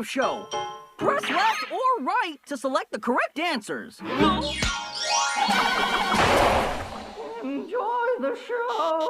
detective show. Press left or right to select the correct answers. Enjoy the show.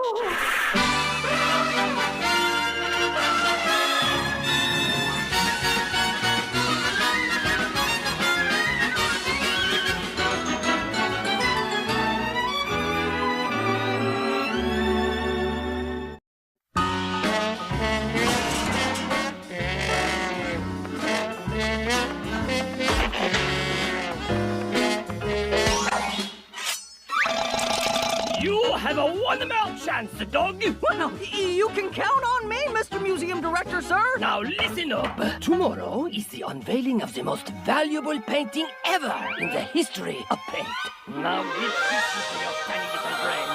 You have a one-more chance, dog. Well, you can count on me, Mr. Museum Director, sir. Now listen up. Tomorrow is the unveiling of the most valuable painting ever in the history of paint. Now give this to your tiny little brain.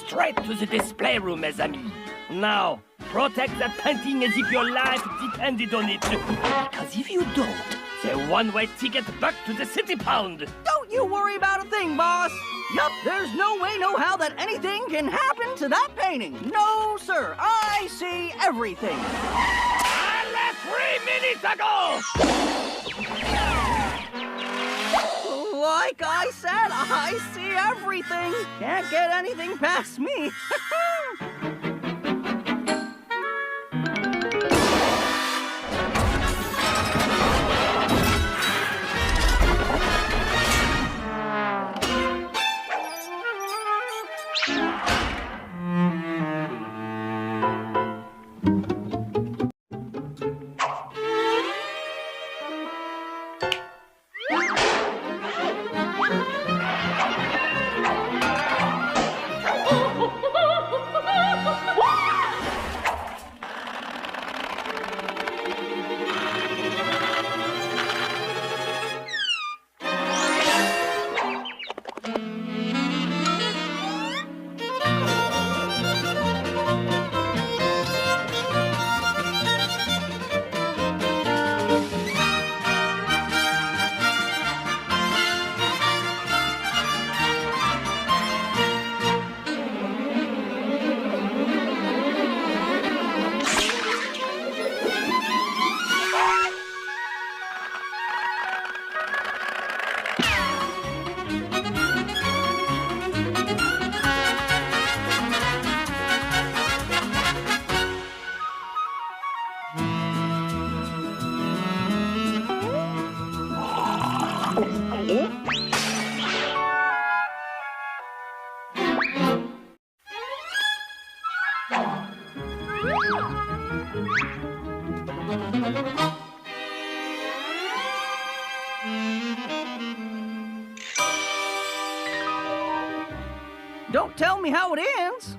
Straight to the display room, mes amis. Now, protect that painting as if your life depended on it. Because if you don't, the one-way ticket back to the city pound. Don't you worry about a thing, boss. Yup, there's no way, no how that anything can happen to that painting. No, sir. I see everything. I left 3 minutes ago! Like I said, I see everything. Can't get anything past me. Don't tell me how it ends.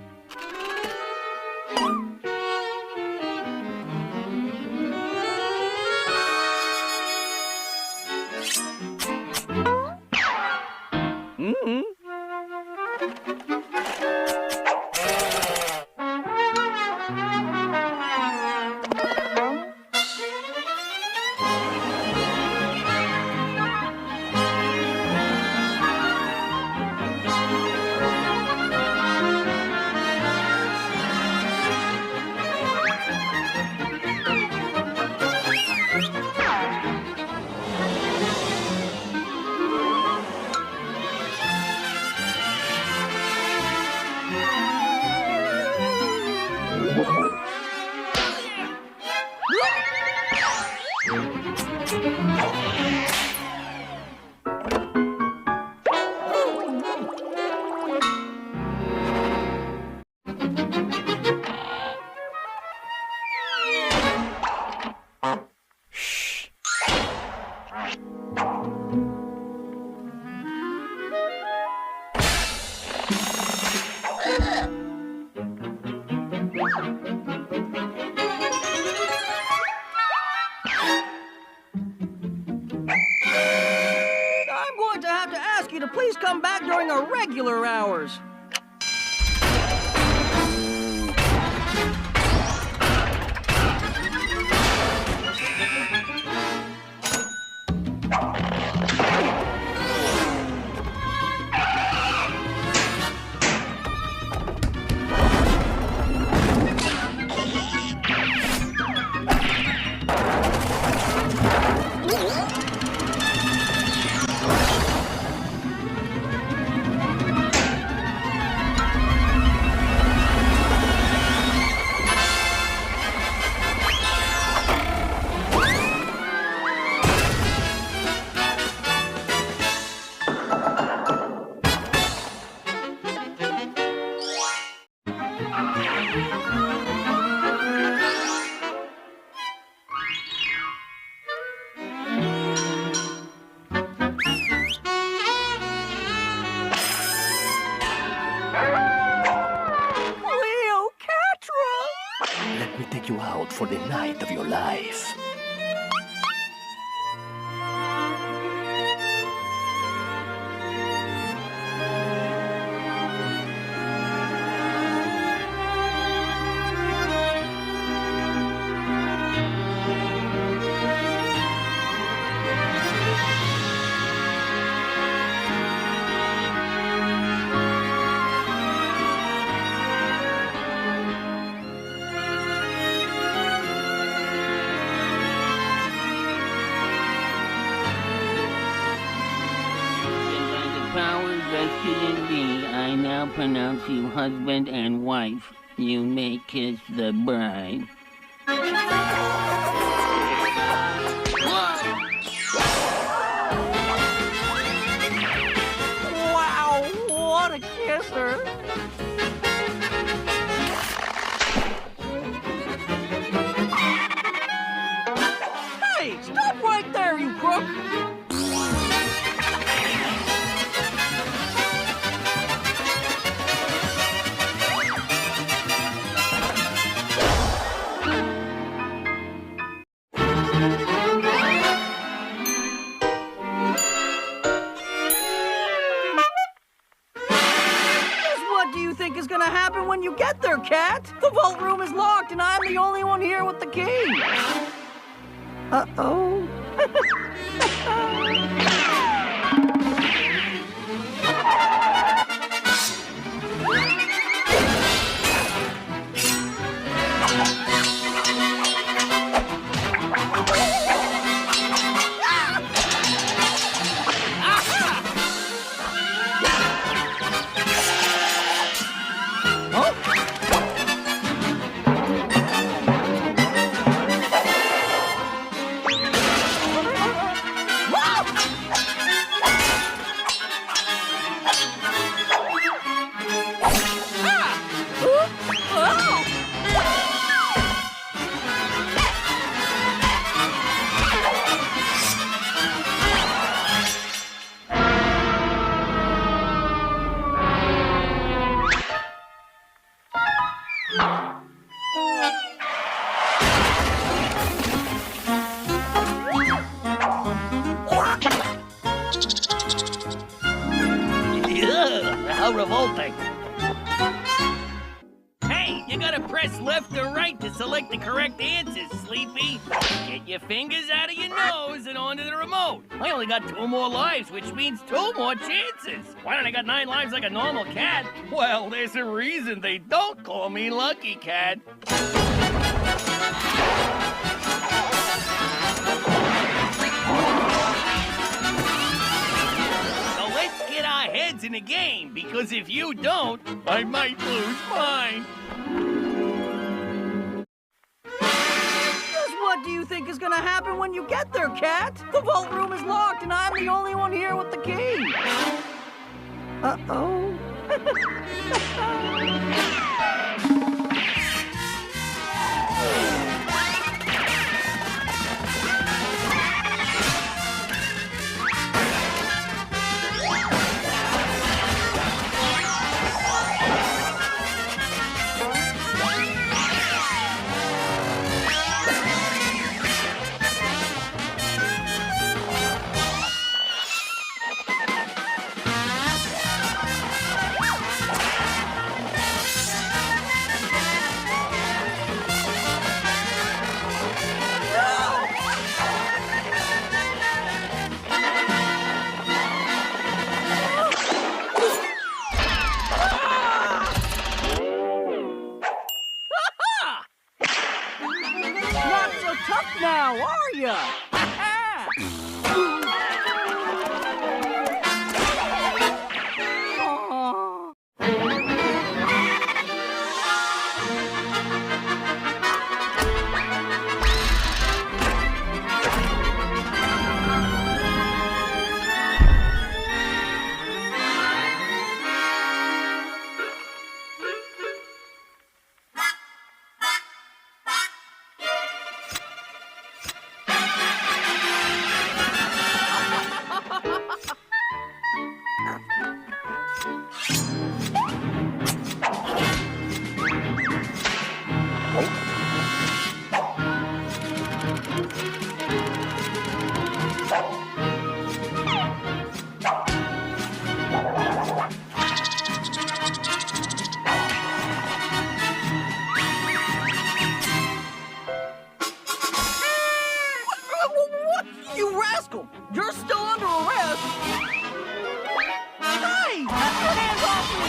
To please come back during our regular hours. for the night of your life. Powers vested in thee, I now pronounce you husband and wife. You may kiss the bride. Wow, what a kisser! Hey, stop right there, you crook! What do you think is gonna happen when you get there, Cat? The vault room is locked and I'm the only one here with the key. Uh-oh. How revolting. Hey, you gotta press left or right to select the correct answers, Sleepy. Get your fingers out of your nose and onto the remote. I only got 2 more lives, which means 2 more chances. Why don't I got 9 lives like a normal cat? Well, there's a reason they don't call me Lucky Cat. Heads in the game, because if you don't, I might lose mine. Just what do you think is gonna happen when you get there, Cat? The vault room is locked and I'm the only one here with the key. Uh-oh. Not so tough now, are ya? What? You rascal! You're still under arrest! Hey! Get your hands off me!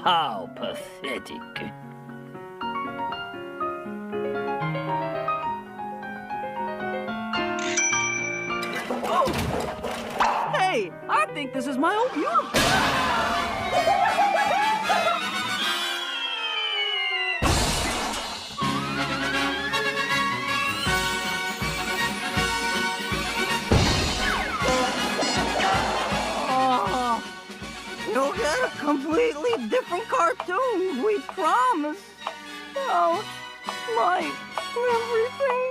How pathetic. Oh! Hey, I think this is my old uniform. Oh, you'll get a completely different cartoon, we promise. Oh, my everything.